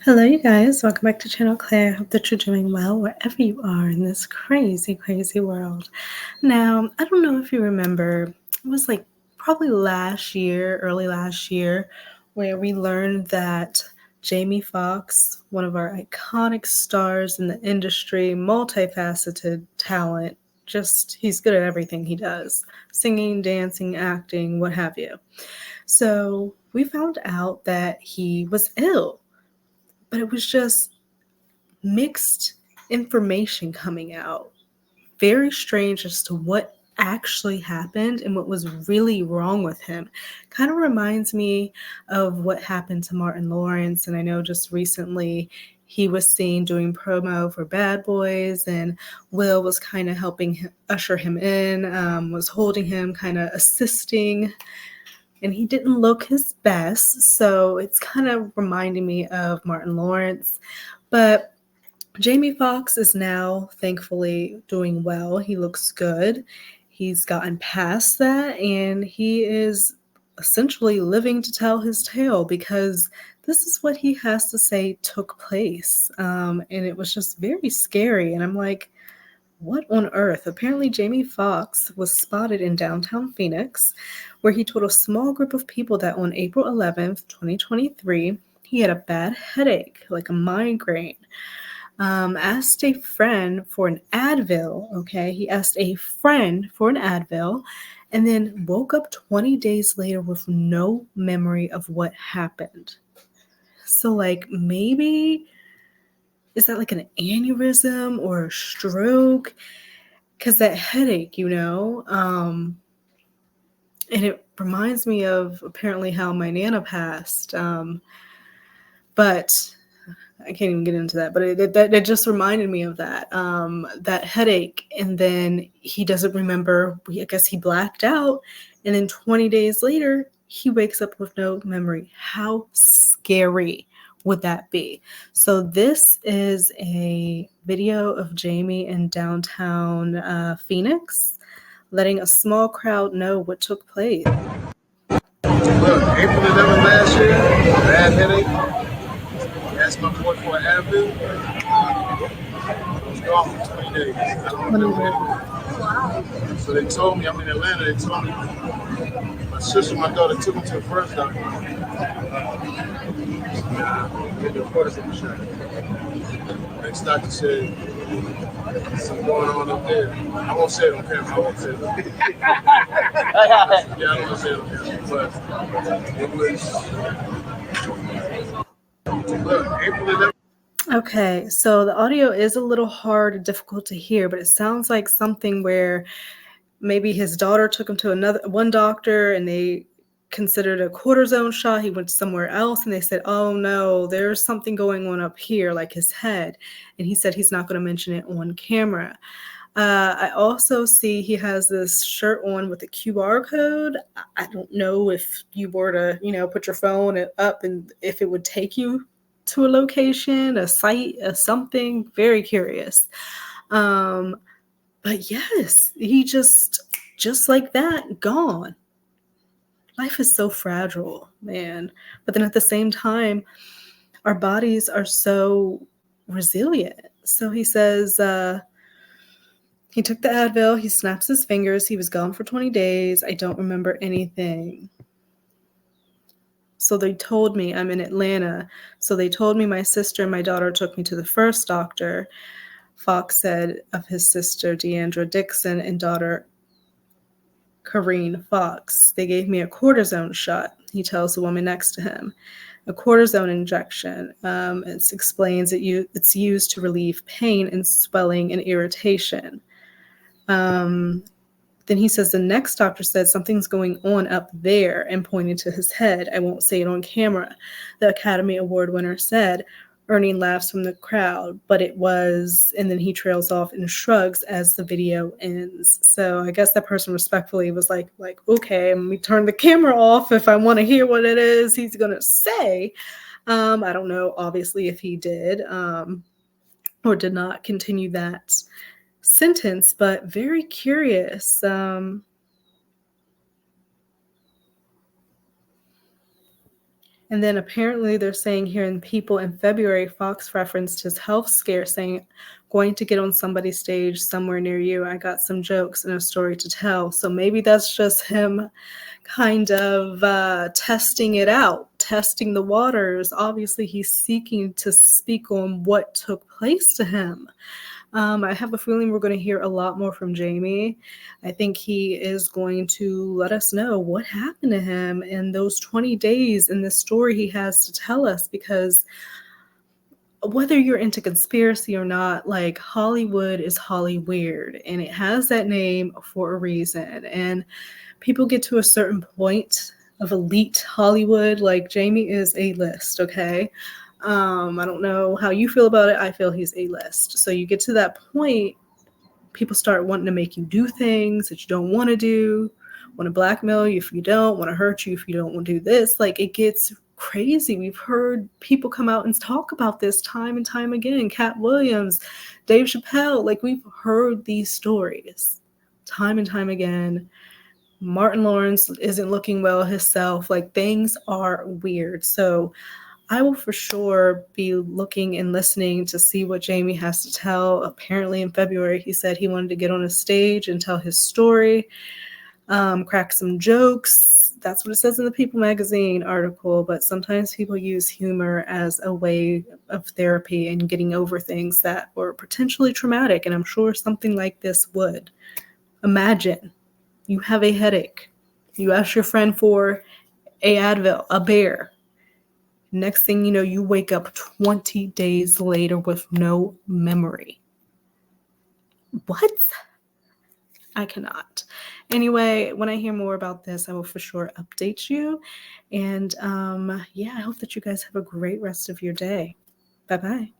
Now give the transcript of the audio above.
Hello, you guys. Welcome back to Channel Claire. Hope that you're doing well wherever you are in this crazy, crazy world. Now, I don't know if you remember, it was like probably early last year, where we learned that Jamie Foxx, one of our iconic stars in the industry, multifaceted talent, just he's good at everything he does singing, dancing, acting, what have you. So we found out that he was ill, but it was just mixed information coming out. Very strange as to what actually happened and what was really wrong with him. Kind of reminds me of what happened to Martin Lawrence. And I know just recently he was seen doing promo for Bad Boys, and Will was kind of helping usher him in, was holding him, kind of assisting. And he didn't look his best. So it's kind of reminding me of Martin Lawrence. But Jamie Foxx is now thankfully doing well. He looks good. He's gotten past that, and he is essentially living to tell his tale because this is what he has to say took place. And it was just very scary. And I'm like, what on earth? Apparently, Jamie Foxx was spotted in downtown Phoenix, where he told a small group of people that on April 11th, 2023, he had a bad headache, like a migraine. Asked a friend for an Advil, okay? He asked a friend for an Advil and then woke up 20 days later with no memory of what happened. So, like, maybe is that like an aneurysm or a stroke? Because that headache, and it reminds me of apparently how my Nana passed. But I can't even get into that, but it just reminded me of that headache. And then he doesn't remember. I guess he blacked out. And then 20 days later, he wakes up with no memory. How scary would that be? So this is a video of Jamie in downtown Phoenix, letting a small crowd know what took place. Look, April 11th last year, bad headache. Asked my boy for an Advil. I was gone for 20 days. I don't remember anything. So they told me, I'm in Atlanta, they told me, my sister and my daughter took me to the first doctor. They reported in the shot. Next doctor said, something going on up there. I won't say it on camera. I won't say it. Yeah, I don't want to say it on camera. But it was, look, April 11th. Okay, so the audio is a little hard and difficult to hear, but it sounds like something where maybe his daughter took him to one doctor and they considered a cortisone shot. He went somewhere else and they said, oh no, there's something going on up here, like his head. And he said he's not going to mention it on camera. I also see he has this shirt on with a QR code. I don't know if you were to, put your phone up and if it would take you to a location, a site, something. Very curious. But yes, he just like that, gone. Life is so fragile, man. But then at the same time, our bodies are so resilient. So he says, he took the Advil, he snaps his fingers, he was gone for 20 days. I don't remember anything. So they told me, I'm in Atlanta. So they told me my sister and my daughter took me to the first doctor. Foxx said of his sister, Deandra Dixon, and daughter, Kareen Foxx. They gave me a cortisone shot, he tells the woman next to him. A cortisone injection. It explains it's used to relieve pain and swelling and irritation. Then he says the next doctor said something's going on up there and pointed to his head. I won't say it on camera. The Academy Award winner said, earning laughs from the crowd, but it was, and then he trails off and shrugs as the video ends. So I guess that person respectfully was like, okay, let me turn the camera off if I want to hear what it is he's going to say. I don't know, obviously, if he did or did not continue that sentence, but very curious. And then apparently they're saying here in People in February, Fox referenced his health scare, saying, going to get on somebody's stage somewhere near you. I got some jokes and a story to tell. So maybe that's just him kind of testing it out, testing the waters. Obviously, he's seeking to speak on what took place to him. I have a feeling we're going to hear a lot more from Jamie. I think he is going to let us know what happened to him in those 20 days in this story he has to tell us, because whether you're into conspiracy or not, like, Hollywood is Holly weird, and it has that name for a reason. And people get to a certain point of elite Hollywood, like Jamie is A-list, okay? I don't know how you feel about it. I feel he's A-list. So you get to that point, people start wanting to make you do things that you don't want to do, want to blackmail you if you don't, want to hurt you if you don't want to do this. Like, it gets crazy. We've heard people come out and talk about this time and time again. Cat Williams, Dave Chappelle, like, we've heard these stories time and time again. Martin Lawrence isn't looking well himself. Like, things are weird. So I will for sure be looking and listening to see what Jamie has to tell. Apparently in February, he said he wanted to get on a stage and tell his story, crack some jokes. That's what it says in the People magazine article, but sometimes people use humor as a way of therapy and getting over things that were potentially traumatic, and I'm sure something like this would. Imagine you have a headache. You ask your friend for a Advil, a bear. Next thing you know, you wake up 20 days later with no memory. What? I cannot. Anyway, when I hear more about this, I will for sure update you. And yeah, I hope that you guys have a great rest of your day. Bye-bye.